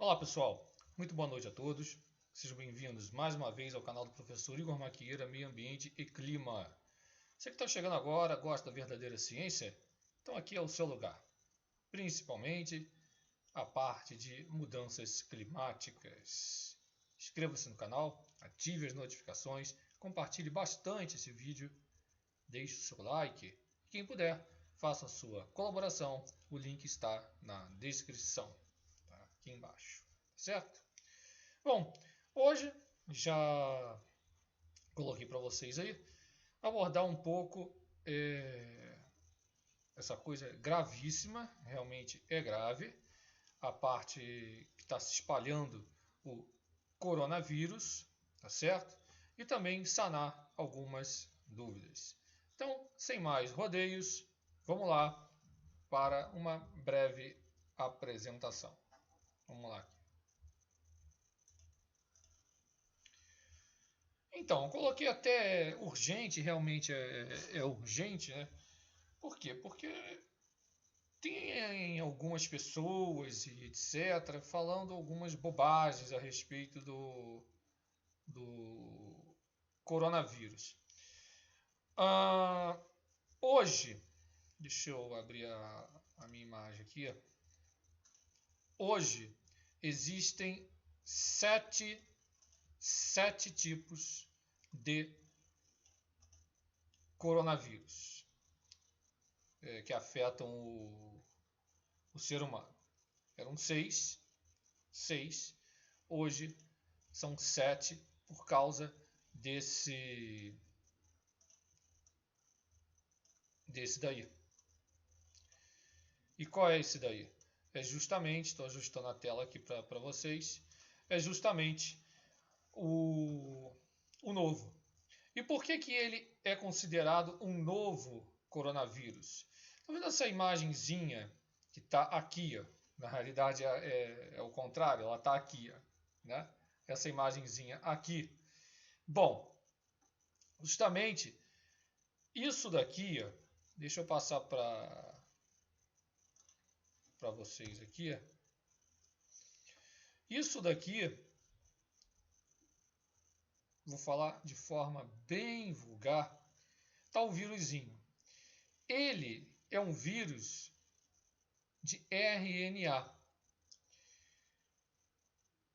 Olá pessoal, muito boa noite a todos. Sejam bem-vindos mais uma vez ao canal do professor Igor Maquieira, Meio Ambiente e Clima. Você que está chegando agora, gosta da verdadeira ciência? Então aqui é o seu lugar. Principalmente a parte de mudanças climáticas. Inscreva-se no canal, ative as notificações, compartilhe bastante esse vídeo, deixe o seu like. Quem puder, faça a sua colaboração. O link está na descrição, tá? Aqui embaixo. Certo? Bom, hoje já coloquei para vocês aí abordar um pouco essa coisa gravíssima, realmente é grave, a parte que está se espalhando o coronavírus, tá certo? E também sanar algumas dúvidas. Então, sem mais rodeios, vamos lá para uma breve apresentação. Vamos lá. Então, eu coloquei até urgente, realmente é urgente, né? Por quê? Porque tem algumas pessoas e etc. falando algumas bobagens a respeito do coronavírus. Hoje, deixa eu abrir a minha imagem aqui. Hoje existem sete tipos de coronavírus que afetam o ser humano. Eram seis, hoje são 7 por causa desse daí. E qual é esse daí? É justamente, estou ajustando a tela aqui para vocês, é justamente o novo. E por que ele é considerado um novo coronavírus? Tá vendo essa imagenzinha que está aqui? Ó? Na realidade é o contrário, ela está aqui. Ó, né? Essa imagenzinha aqui. Bom, justamente isso daqui, ó, deixa eu passar para vocês aqui. Ó. Isso daqui, vou falar de forma bem vulgar, tá o vírusinho. Ele é um vírus de RNA.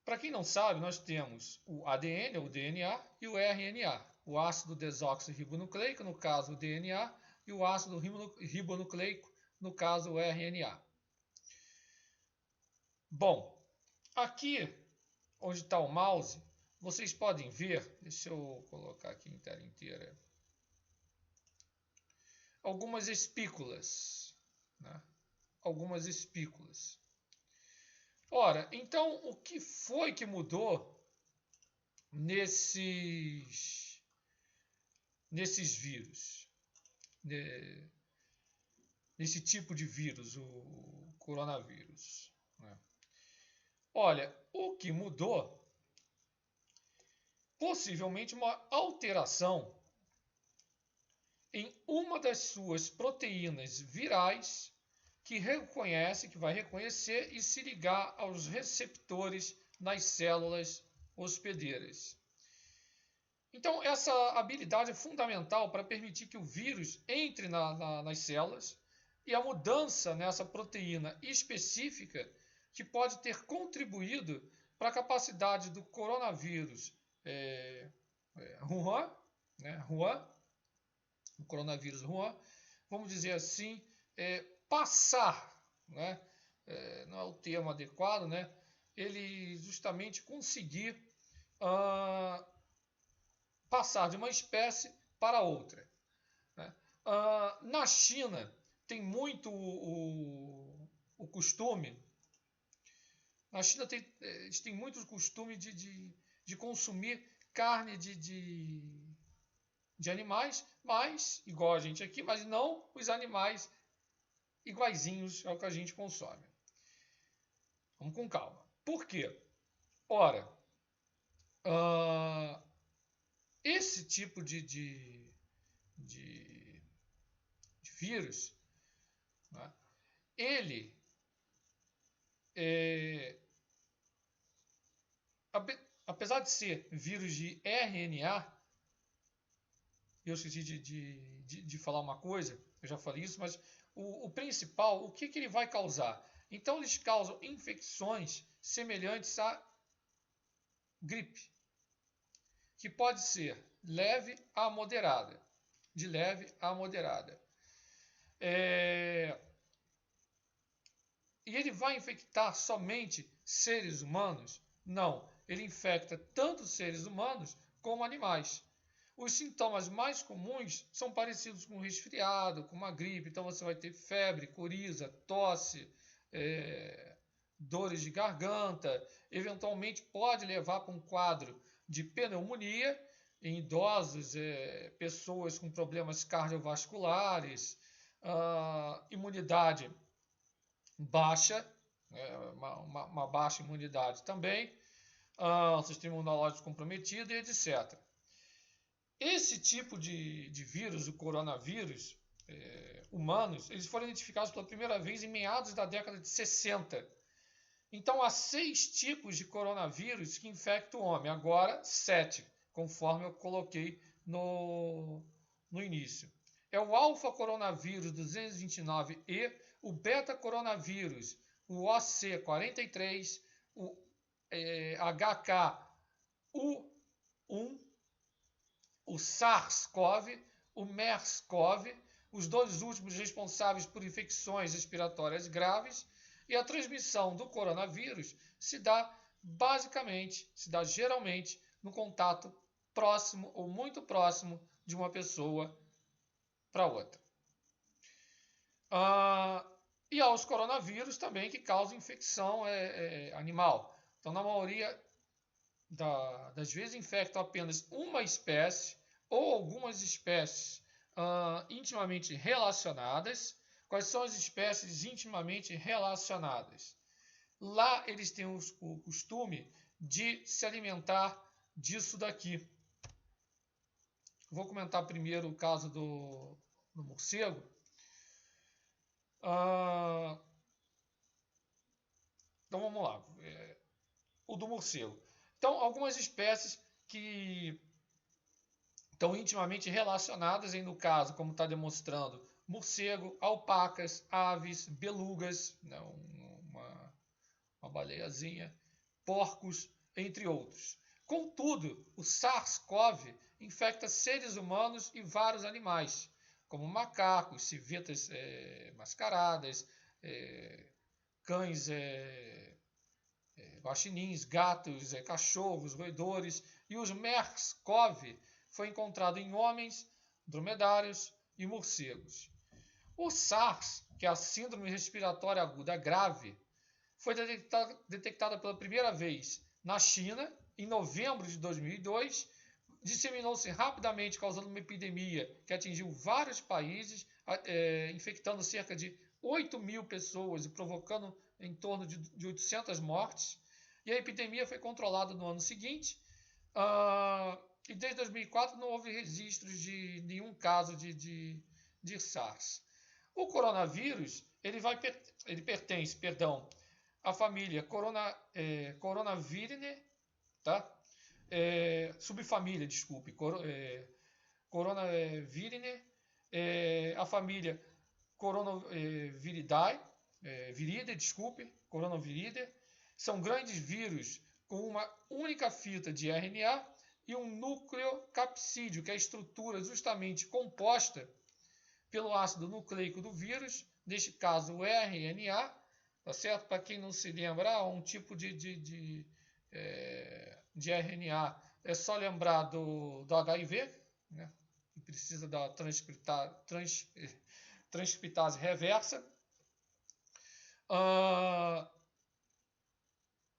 Para quem não sabe, nós temos o ADN, o DNA, e o RNA, o ácido desoxirribonucleico, no caso o DNA, e o ácido ribonucleico, no caso o RNA. Bom, aqui onde está o mouse, vocês podem ver, deixa eu colocar aqui em tela inteira, algumas espículas, né? Algumas espículas. Ora, então o que foi que mudou nesses vírus? Nesse tipo de vírus, o coronavírus. Né? Olha, o que mudou, possivelmente uma alteração em uma das suas proteínas virais que vai reconhecer e se ligar aos receptores nas células hospedeiras. Então, essa habilidade é fundamental para permitir que o vírus entre nas células e a mudança nessa proteína específica que pode ter contribuído para a capacidade do coronavírus Wuhan, né, o coronavírus Wuhan, vamos dizer assim, passar, né, não é o termo adequado, né, ele justamente conseguir passar de uma espécie para outra. Né? Na China tem muito o costume, na China eles têm muito o costume de consumir carne de animais, mas igual a gente aqui, mas não os animais iguaizinhos ao que a gente consome. Vamos com calma. Por quê? Ora, esse tipo de vírus, né, ele apesar de ser vírus de RNA, eu esqueci de falar uma coisa, eu já falei isso, mas o principal, o que ele vai causar? Então, eles causam infecções semelhantes à gripe, que pode ser leve a moderada, de leve a moderada. E ele vai infectar somente seres humanos? Não, ele infecta tanto seres humanos como animais. Os sintomas mais comuns são parecidos com um resfriado, com uma gripe. Então você vai ter febre, coriza, tosse, dores de garganta. Eventualmente pode levar para um quadro de pneumonia em idosos, pessoas com problemas cardiovasculares, imunidade baixa, uma baixa imunidade também, sistema imunológico comprometido e etc. Esse tipo de vírus, o coronavírus, humanos, eles foram identificados pela primeira vez em meados da década de 60. Então, há 6 tipos de coronavírus que infectam o homem. Agora, 7, conforme eu coloquei no início. É o alfa coronavírus 229E, o beta coronavírus, o OC43, o HKU1, o SARS-CoV, o MERS-CoV, os 2 últimos responsáveis por infecções respiratórias graves, e a transmissão do coronavírus se dá geralmente no contato próximo ou muito próximo de uma pessoa para outra. E há os coronavírus também que causam infecção animal. Então, na maioria das vezes, infectam apenas uma espécie ou algumas espécies intimamente relacionadas. Quais são as espécies intimamente relacionadas? Lá eles têm o costume de se alimentar disso daqui. Vou comentar primeiro o caso do morcego. Então vamos lá. O do morcego. Então, algumas espécies que estão intimamente relacionadas, no caso, como está demonstrando, morcego, alpacas, aves, belugas, né, uma baleiazinha, porcos, entre outros. Contudo, o SARS-CoV infecta seres humanos e vários animais, como macacos, civetas mascaradas, cães guaxinins, gatos, cachorros, roedores. E os MERS-CoV foi encontrado em homens, dromedários e morcegos. O SARS, que é a Síndrome Respiratória Aguda Grave, foi detectada pela primeira vez na China, em novembro de 2002, disseminou-se rapidamente, causando uma epidemia que atingiu vários países, infectando cerca de 8 mil pessoas e provocando em torno de 800 mortes. E a epidemia foi controlada no ano seguinte, e desde 2004 não houve registros de nenhum caso de SARS. O coronavírus, ele pertence, à família Coronaviridae, tá? Subfamília, desculpe, Coronaviridae, a família Coronaviridae, Coronaviridae, são grandes vírus com uma única fita de RNA e um nucleocapsídeo, que é a estrutura justamente composta pelo ácido nucleico do vírus, neste caso o RNA, tá certo? Para quem não se lembra, um tipo de RNA, é só lembrar do HIV, né? Que precisa da transcriptase reversa.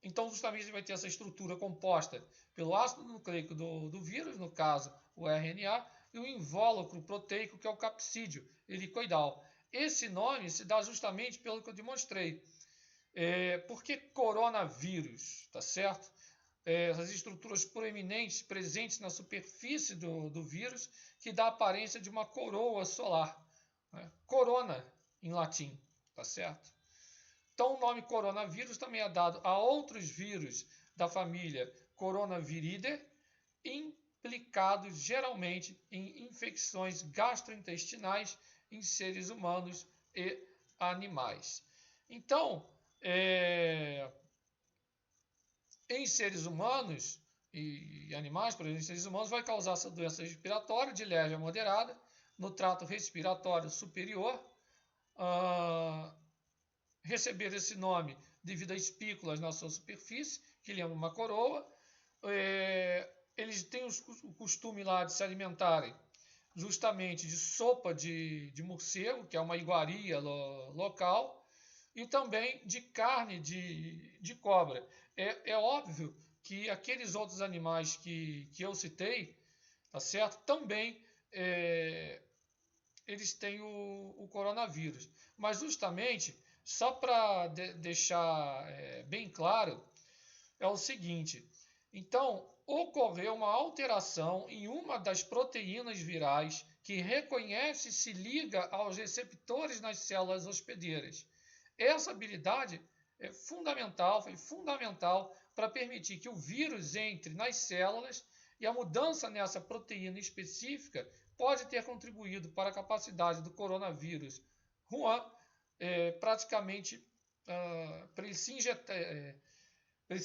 Então, justamente, ele vai ter essa estrutura composta pelo ácido nucleico do vírus, no caso, o RNA, e o invólucro proteico, que é o capsídeo helicoidal. Esse nome se dá justamente pelo que eu demonstrei. Por que coronavírus? Tá certo? Essas estruturas proeminentes presentes na superfície do vírus, que dá a aparência de uma coroa solar. Né? Corona, em latim. Tá certo? Então, o nome coronavírus também é dado a outros vírus da família Coronaviridae, implicados geralmente em infecções gastrointestinais em seres humanos e animais. Então, em seres humanos e animais, por exemplo, em seres humanos, vai causar essa doença respiratória de leve a moderada no trato respiratório superior, receber esse nome devido a espículas na sua superfície, que lembra uma coroa. Eles têm o costume lá de se alimentarem justamente de sopa de morcego, que é uma iguaria local, e também de carne de cobra. É óbvio que aqueles outros animais que eu citei, tá certo? Também eles têm o coronavírus. Mas justamente, só para deixar bem claro, é o seguinte. Então, ocorreu uma alteração em uma das proteínas virais que reconhece e se liga aos receptores nas células hospedeiras. Essa habilidade foi fundamental para permitir que o vírus entre nas células, e a mudança nessa proteína específica pode ter contribuído para a capacidade do coronavírus Wuhan praticamente para ele se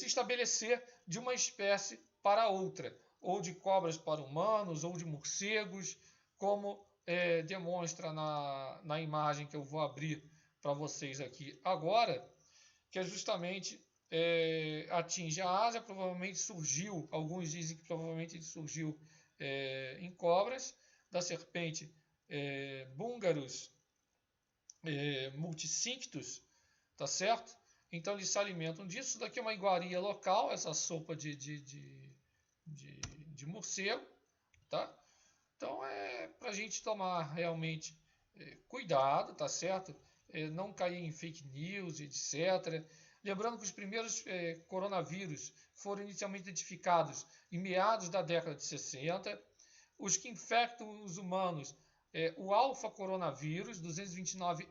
estabelecer de uma espécie para outra, ou de cobras para humanos, ou de morcegos, como demonstra na imagem que eu vou abrir para vocês aqui agora, que é justamente atinge a Ásia. Provavelmente surgiu, alguns dizem que provavelmente surgiu em cobras, da serpente Bungarus multicinctus, tá certo? Então eles se alimentam disso. Isso daqui é uma iguaria local, essa sopa de morcego, tá? Então é para a gente tomar realmente cuidado, tá certo? Não cair em fake news, etc. Lembrando que os primeiros coronavírus foram inicialmente identificados em meados da década de 60. Os que infectam os humanos, o alfa-coronavírus 229E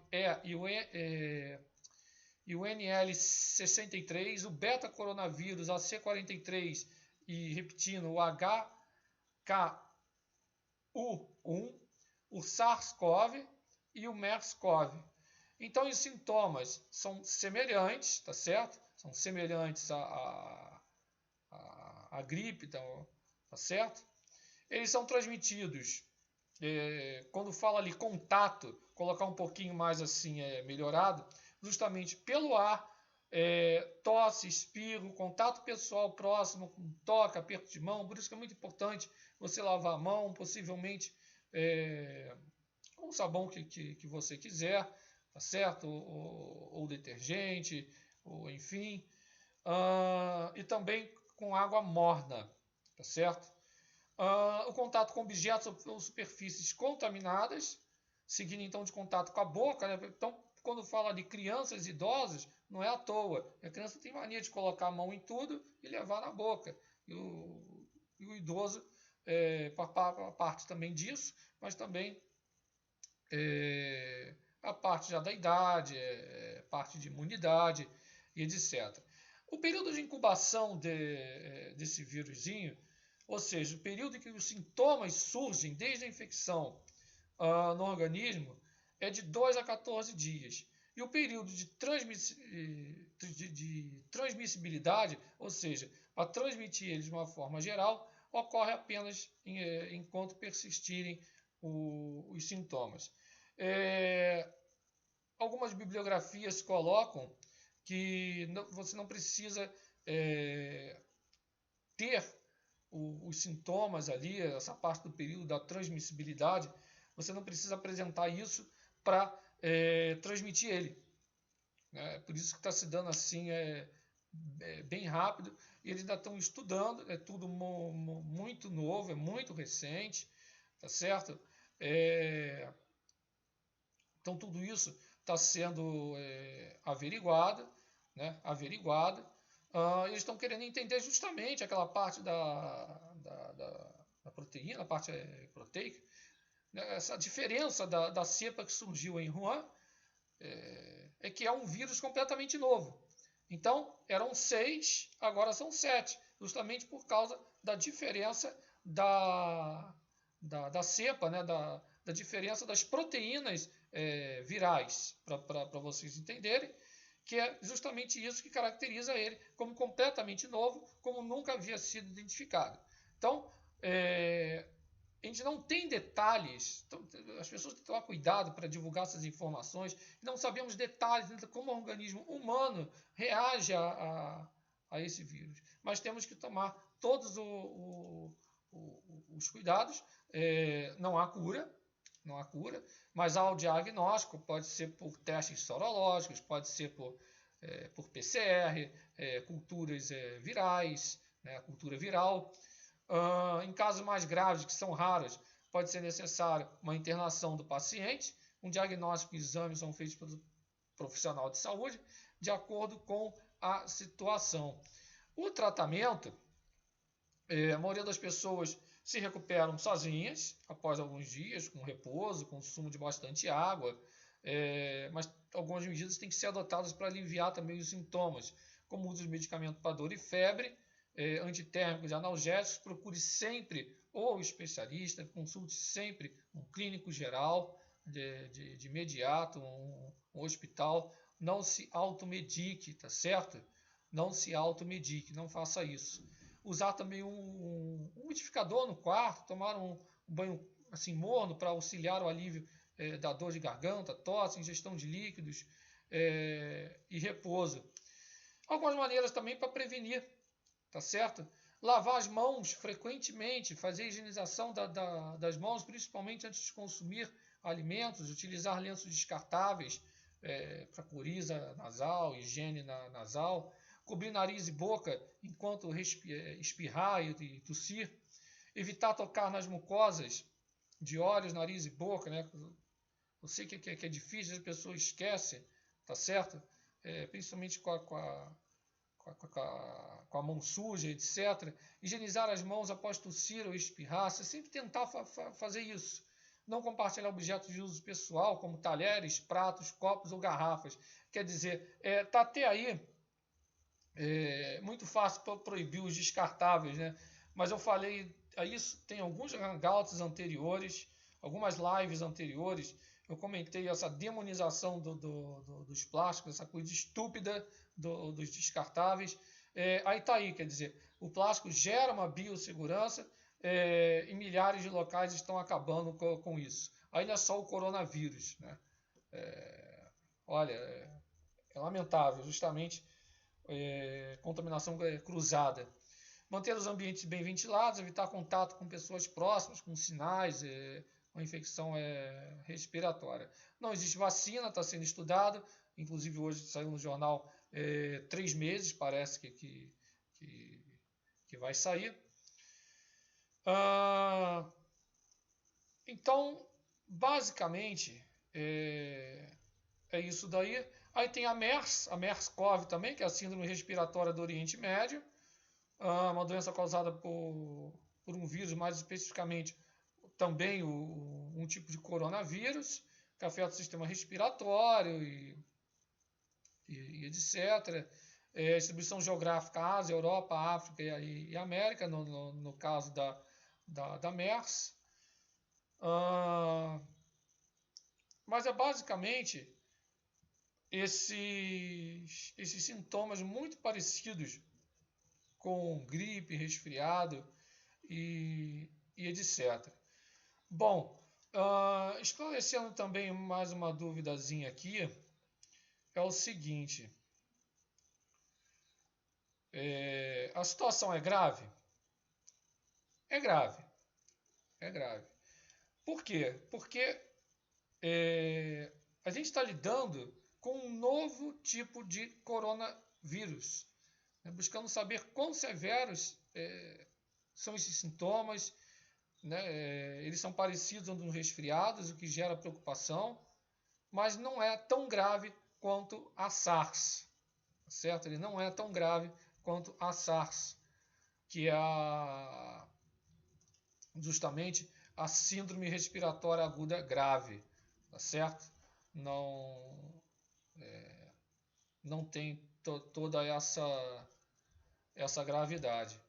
e o NL63, o beta-coronavírus AC43 e, repetindo, o HKU1, o SARS-CoV e o MERS-CoV. Então, os sintomas são semelhantes, tá certo? São semelhantes à gripe, tá certo? Eles são transmitidos, quando fala ali contato, colocar um pouquinho mais assim melhorado, justamente pelo ar, tosse, espirro, contato pessoal próximo, com toque, aperto de mão. Por isso que é muito importante você lavar a mão, possivelmente com o sabão que você quiser, tá certo? Ou detergente, ou enfim. E também com água morna, tá certo? O contato com objetos ou superfícies contaminadas, seguindo então de contato com a boca, né? Então, quando fala de crianças e idosos, não é à toa. A criança tem mania de colocar a mão em tudo e levar na boca. E o idoso, a parte também disso, mas também a parte já da idade, parte de imunidade e etc. O período de incubação desse vírusinho, ou seja, o período em que os sintomas surgem desde a infecção no organismo, é de 2 a 14 dias. E o período de transmissibilidade, ou seja, para transmitir ele de uma forma geral, ocorre apenas enquanto persistirem os sintomas. Algumas bibliografias colocam que você não precisa ter os sintomas ali, essa parte do período da transmissibilidade, você não precisa apresentar isso para transmitir ele. Por isso que está se dando assim bem rápido. E eles ainda estão estudando, é tudo muito novo, é muito recente, tá certo? Então tudo isso está sendo averiguado, né? Eles estão querendo entender justamente aquela parte da proteína, a parte proteica, né? Essa diferença da cepa que surgiu em Wuhan, que é um vírus completamente novo. Então, eram 6, agora são 7, justamente por causa da diferença da cepa, né, da diferença das proteínas virais, para vocês entenderem, que é justamente isso que caracteriza ele como completamente novo, como nunca havia sido identificado. Então, a gente não tem detalhes, então, as pessoas têm que tomar cuidado para divulgar essas informações, não sabemos detalhes de como o organismo humano reage a esse vírus, mas temos que tomar todos os cuidados. Não há cura, mas há o diagnóstico, pode ser por testes sorológicos, pode ser por PCR, culturas virais, né, cultura viral. Em casos mais graves, que são raros, pode ser necessário uma internação do paciente, um diagnóstico e exames são feitos pelo profissional de saúde, de acordo com a situação. O tratamento, a maioria das pessoas se recuperam sozinhas, após alguns dias, com repouso, consumo de bastante água, mas algumas medidas têm que ser adotadas para aliviar também os sintomas, como o uso de medicamento para dor e febre, antitérmicos e analgésicos. Procure sempre ou especialista, consulte sempre um clínico geral, de imediato, um hospital. Não se automedique, tá certo? Não se automedique, não faça isso. Usar também um umidificador no quarto, tomar um banho assim morno para auxiliar o alívio da dor de garganta, tosse, ingestão de líquidos e repouso. Algumas maneiras também para prevenir, tá certo? Lavar as mãos frequentemente, fazer a higienização das mãos, principalmente antes de consumir alimentos, utilizar lenços descartáveis para coriza nasal, higiene nasal, cobrir nariz e boca enquanto espirrar e tossir, evitar tocar nas mucosas de olhos, nariz e boca, né? Eu sei que é difícil, as pessoas esquecem, tá certo? Principalmente com a mão suja, etc. Higienizar as mãos após tossir ou espirrar, você sempre tentar fazer isso. Não compartilhar objetos de uso pessoal, como talheres, pratos, copos ou garrafas. Quer dizer, está até aí muito fácil para proibir os descartáveis, né? Mas eu falei a isso, tem alguns hangouts anteriores, algumas lives anteriores, eu comentei essa demonização dos plásticos, essa coisa estúpida dos descartáveis. Aí está aí, quer dizer, o plástico gera uma biossegurança e milhares de locais estão acabando com isso. Aí não é só o coronavírus, né? Olha, é lamentável, justamente contaminação cruzada. Manter os ambientes bem ventilados, evitar contato com pessoas próximas, com sinais, uma infecção respiratória. Não existe vacina, está sendo estudado, inclusive hoje saiu no jornal 3 meses, parece que vai sair. Então, basicamente, é isso daí. Aí tem a MERS-CoV também, que é a síndrome respiratória do Oriente Médio, uma doença causada por um vírus, mais especificamente também um tipo de coronavírus, que afeta o sistema respiratório e etc. Distribuição geográfica: Ásia, Europa, África e América, no caso da MERS. Mas é basicamente esses sintomas muito parecidos com gripe, resfriado e etc. Bom, esclarecendo também mais uma duvidazinha aqui, é o seguinte: a situação é grave? É grave. É grave. Por quê? Porque a gente está lidando com um novo tipo de coronavírus, né, buscando saber quão severos são esses sintomas, né, eles são parecidos nos resfriados, o que gera preocupação, mas não é tão grave quanto a SARS, certo? Ele não é tão grave quanto a SARS, que é justamente a síndrome respiratória aguda grave, tá certo? Não tem toda essa gravidade.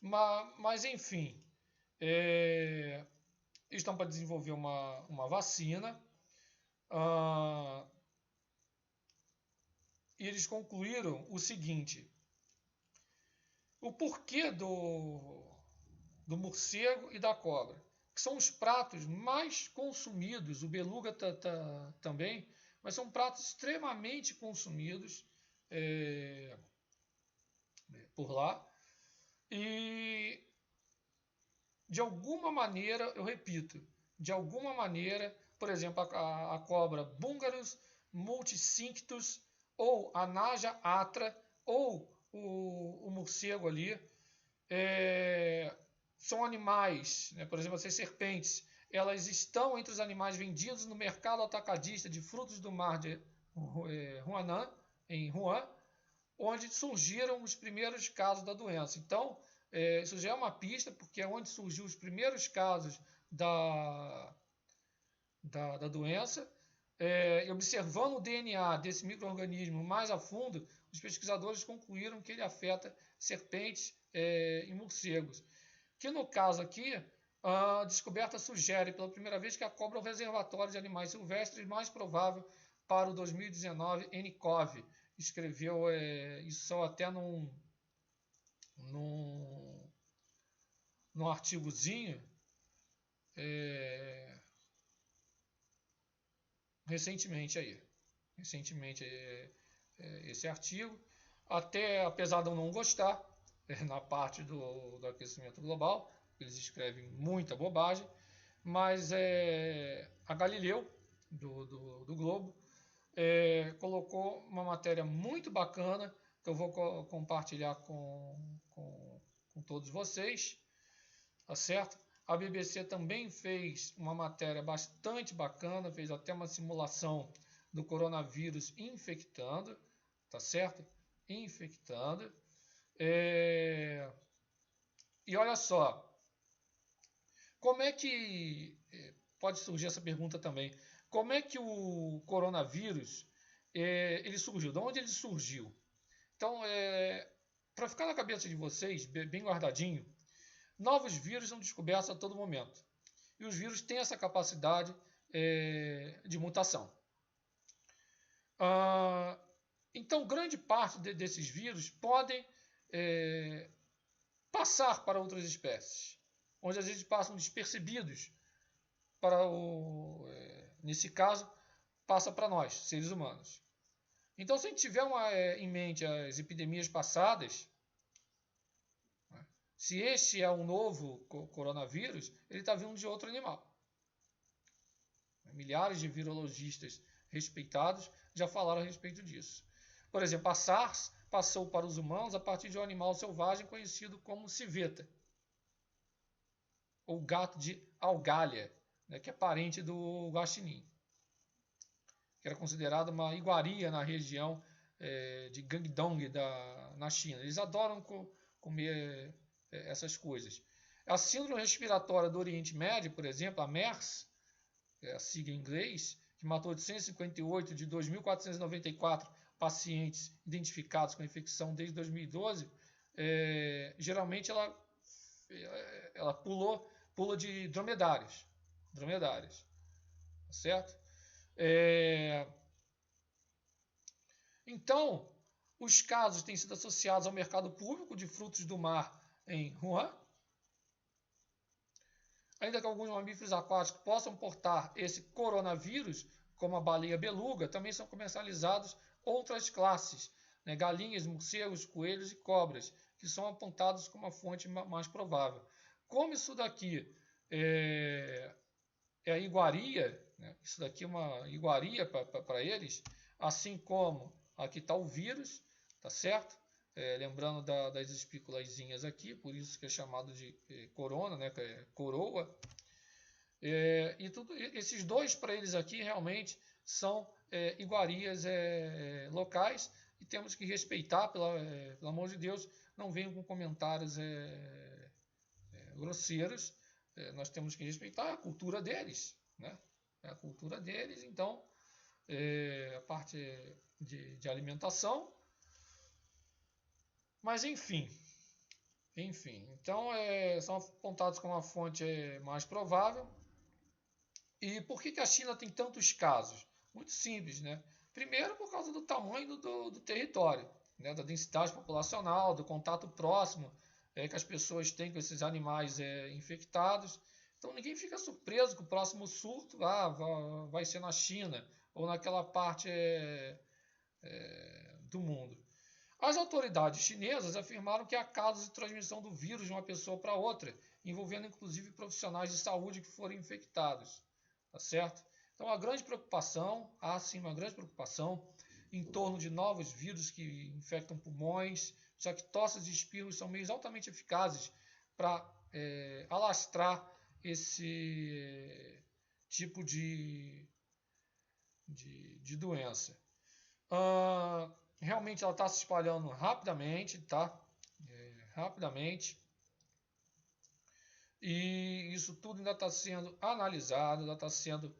Mas enfim, estão para desenvolver uma vacina. E eles concluíram o seguinte: o porquê do morcego e da cobra, que são os pratos mais consumidos, o beluga também, mas são pratos extremamente consumidos por lá. E de alguma maneira, eu repito, de alguma maneira, por exemplo, a cobra Bungarus multicinctus, ou a Naja atra, ou o morcego ali, são animais, né? Por exemplo, as serpentes, elas estão entre os animais vendidos no mercado atacadista de frutos do mar de Huanan, em Wuhan, onde surgiram os primeiros casos da doença. Então, isso já é uma pista, porque é onde surgiu os primeiros casos da doença. E observando o DNA desse micro-organismo mais a fundo, os pesquisadores concluíram que ele afeta serpentes e morcegos. Que no caso aqui, a descoberta sugere pela primeira vez que a cobra é o reservatório de animais silvestres mais provável para o 2019 nCoV. Escreveu isso até num artigozinho recentemente esse artigo, até apesar de eu não gostar na parte do aquecimento global, eles escrevem muita bobagem, mas a Galileu do Globo colocou uma matéria muito bacana que eu vou compartilhar com todos vocês, tá certo? A BBC também fez uma matéria bastante bacana, fez até uma simulação do coronavírus infectando, tá certo? Infectando. E olha só, como é que pode surgir essa pergunta também? Como é que o coronavírus ele surgiu? De onde ele surgiu? Então, para ficar na cabeça de vocês, bem guardadinho, novos vírus são descobertos a todo momento. E os vírus têm essa capacidade de mutação. Então, grande parte desses vírus podem passar para outras espécies, onde às vezes passam despercebidos para nesse caso, passa para nós, seres humanos. Então, se a gente tiver em mente as epidemias passadas, se este é um novo coronavírus, ele está vindo de outro animal. Milhares de virologistas respeitados já falaram a respeito disso. Por exemplo, a SARS passou para os humanos a partir de um animal selvagem conhecido como civeta, ou gato de Algália, né, que é parente do guaxinim, que era considerado uma iguaria na região de Guangdong, na China. Eles adoram comer essas coisas. A síndrome respiratória do Oriente Médio, por exemplo, a MERS, a sigla em inglês, que matou 858 de 2.494 pacientes identificados com infecção desde 2012, geralmente ela pula de dromedários, certo? Então, os casos têm sido associados ao mercado público de frutos do mar em Wuhan. Ainda que alguns mamíferos aquáticos possam portar esse coronavírus, como a baleia beluga, também são comercializados outras classes, né, galinhas, morcegos, coelhos e cobras, que são apontados como a fonte mais provável. Como isso daqui é a iguaria, né, isso daqui é uma iguaria para eles, assim como aqui está o vírus, tá certo? Lembrando das espículazinhas aqui, por isso que é chamado de corona, né, que é coroa. E esses dois para eles aqui realmente são iguarias locais e temos que respeitar, pelo amor de Deus, não venham com comentários grosseiros. Nós temos que respeitar a cultura deles, né? A cultura deles, então, a parte de alimentação, Mas enfim, então são apontados como a fonte mais provável. E por que a China tem tantos casos? Muito simples, né? Primeiro, por causa do tamanho do território, né? Da densidade populacional, do contato próximo que as pessoas têm com esses animais infectados. Então, ninguém fica surpreso que o próximo surto vai ser na China ou naquela parte do mundo. As autoridades chinesas afirmaram que há casos de transmissão do vírus de uma pessoa para outra, envolvendo inclusive profissionais de saúde que foram infectados. Tá certo? Então, há sim uma grande preocupação em torno de novos vírus que infectam pulmões, já que tosses e espirros são meios altamente eficazes para alastrar esse tipo de doença. Realmente ela está se espalhando rapidamente, tá? Rapidamente. E isso tudo ainda está sendo analisado, ainda está sendo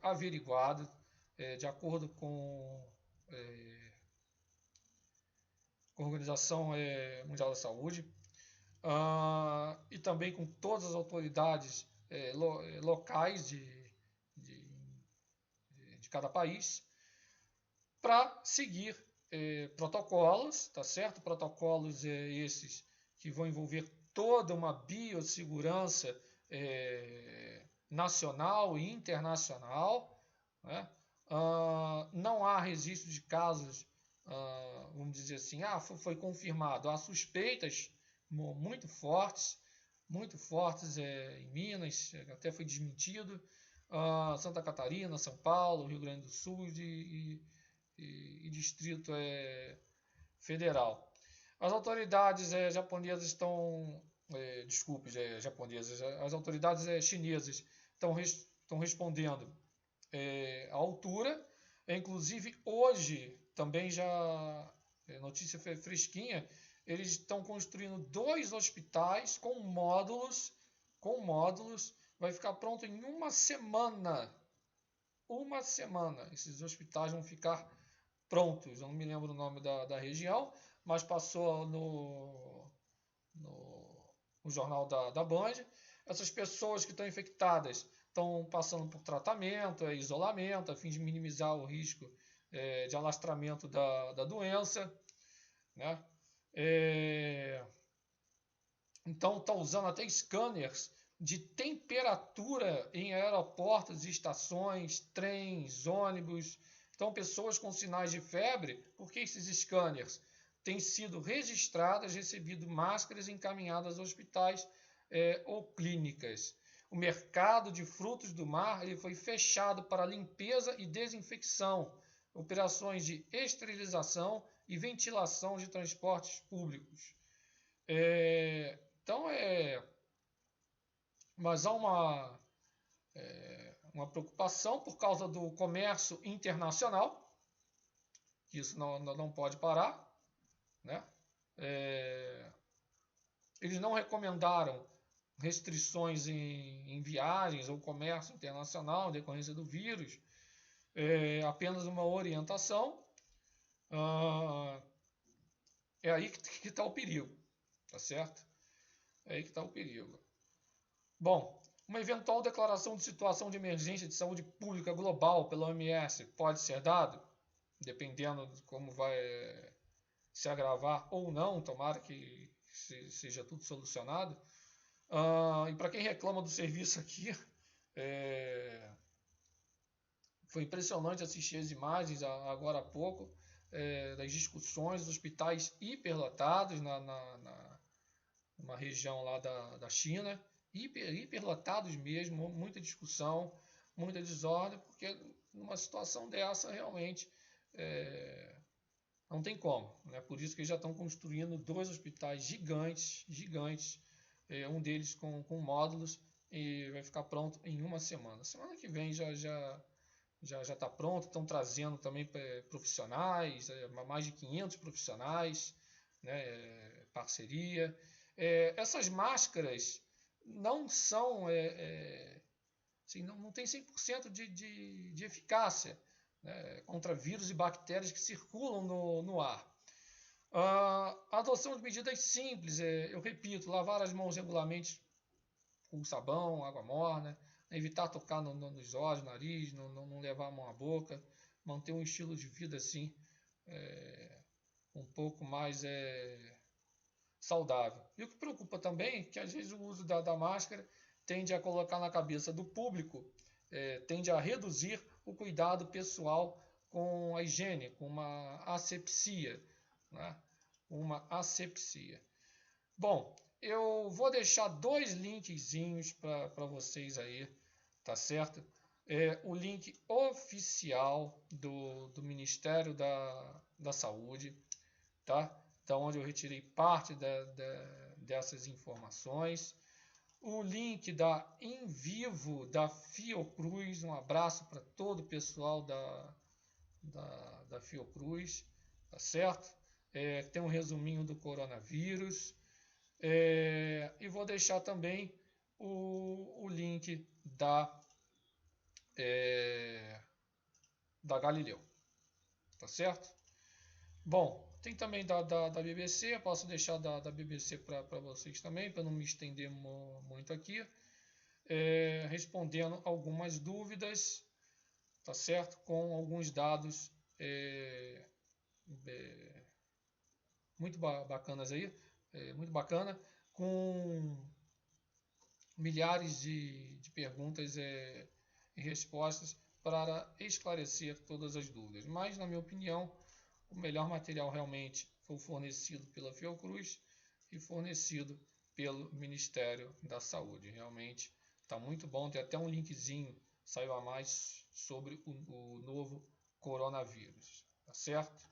averiguado de acordo com a Organização Mundial da Saúde e também com todas as autoridades locais de cada país para seguir protocolos, tá certo? Protocolos esses que vão envolver toda uma biossegurança nacional e internacional, né? Não há registro de casos, vamos dizer assim, foi confirmado. Há suspeitas muito fortes em Minas, até foi desmentido, Santa Catarina, São Paulo, Rio Grande do Sul e Distrito Federal. As autoridades japonesas estão, as autoridades chinesas estão respondendo à altura. Inclusive hoje, também já notícia fresquinha, eles estão construindo 2 hospitais com módulos, vai ficar pronto em uma semana. Esses hospitais vão ficar prontos. Eu não me lembro o nome da região, mas passou no jornal da Band. Essas pessoas que estão infectadas estão passando por tratamento, isolamento, a fim de minimizar o risco de alastramento da doença, né? Então, está usando até scanners de temperatura em aeroportos, estações, trens, ônibus. Então, pessoas com sinais de febre, porque esses scanners têm sido registradas, recebido máscaras encaminhadas a hospitais ou clínicas. O mercado de frutos do mar ele foi fechado para limpeza e desinfecção, operações de esterilização e ventilação de transportes públicos. Então, mas há uma preocupação por causa do comércio internacional, que isso não pode parar, né? Eles não recomendaram restrições em viagens ou comércio internacional em decorrência do vírus, apenas uma orientação. É aí que está o perigo, tá certo? É aí que está o perigo. Bom, uma eventual declaração de situação de emergência de saúde pública global pela OMS pode ser dado, dependendo de como vai se agravar ou não, tomara que seja tudo solucionado. E para quem reclama do serviço aqui, foi impressionante assistir as imagens agora há pouco das discussões dos hospitais hiperlotados numa região lá da China, hiperlotados mesmo, muita discussão, muita desordem, porque numa situação dessa realmente não tem como, né? Por isso que eles já estão construindo 2 hospitais gigantes, um deles com módulos, e vai ficar pronto em uma semana. Semana que vem já está pronto. Estão trazendo também profissionais, mais de 500 profissionais, né? Parceria. Essas máscaras não são, assim, não tem 100% de eficácia, né, contra vírus e bactérias que circulam no ar. A adoção de medidas simples, eu repito, lavar as mãos regularmente com sabão, água morna, evitar tocar nos olhos, nariz, não levar a mão à boca, manter um estilo de vida assim, um pouco mais saudável. E o que preocupa também é que às vezes o uso da máscara tende a colocar na cabeça do público, tende a reduzir o cuidado pessoal com a higiene, com uma asepsia, né? Uma asepsia. Bom, eu vou deixar 2 linkzinhos para vocês aí, tá certo? O link oficial do Ministério da Saúde, tá? Da onde eu retirei parte dessas informações. O link da Invivo da Fiocruz, um abraço para todo o pessoal da Fiocruz, tá certo? Tem um resuminho do coronavírus. E vou deixar também o link da Galileu, tá certo? Bom, tem também da BBC, posso deixar da BBC para vocês também, para não me estender muito aqui, respondendo algumas dúvidas, tá certo? Com alguns dados muito bacanas aí, muito bacana, com milhares de perguntas e respostas para esclarecer todas as dúvidas. Mas, na minha opinião, o melhor material realmente foi fornecido pela Fiocruz e fornecido pelo Ministério da Saúde. Realmente está muito bom, tem até um linkzinho, saiu a mais sobre o novo coronavírus, tá certo?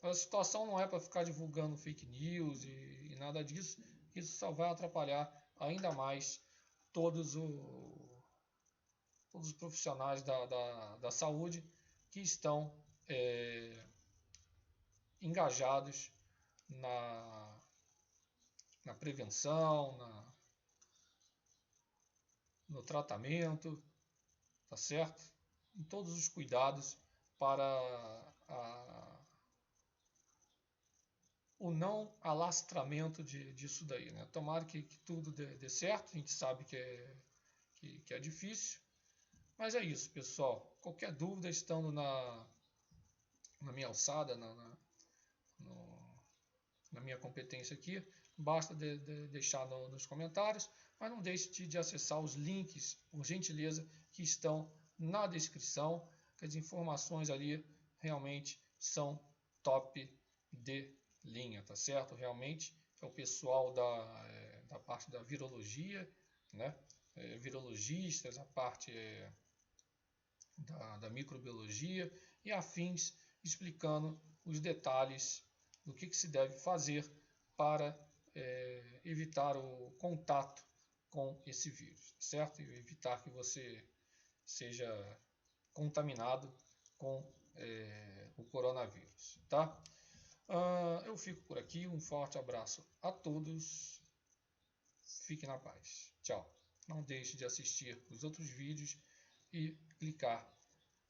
A situação não é para ficar divulgando fake news e nada disso, isso só vai atrapalhar ainda mais todos os profissionais da saúde que estão engajados na prevenção, no tratamento, tá certo? Em todos os cuidados para o não alastramento disso daí, né? Tomara que tudo dê certo, a gente sabe que é difícil, mas é isso, pessoal. Qualquer dúvida, estando na minha alçada, na minha competência aqui, basta deixar nos comentários, mas não deixe de acessar os links, por gentileza, que estão na descrição, que as informações ali realmente são top de linha, tá certo? Realmente é o pessoal da parte da virologia, né? Virologistas, a parte da microbiologia e afins, explicando os detalhes do que se deve fazer para evitar o contato com esse vírus, certo? E evitar que você seja contaminado com o coronavírus, tá? Eu fico por aqui, um forte abraço a todos, fique na paz, tchau. Não deixe de assistir os outros vídeos e clicar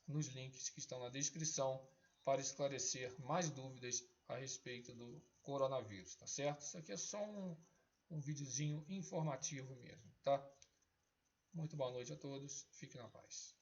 nos links que estão na descrição para esclarecer mais dúvidas a respeito do coronavírus, tá certo? Isso aqui é só um videozinho informativo mesmo, tá? Muito boa noite a todos, fique na paz.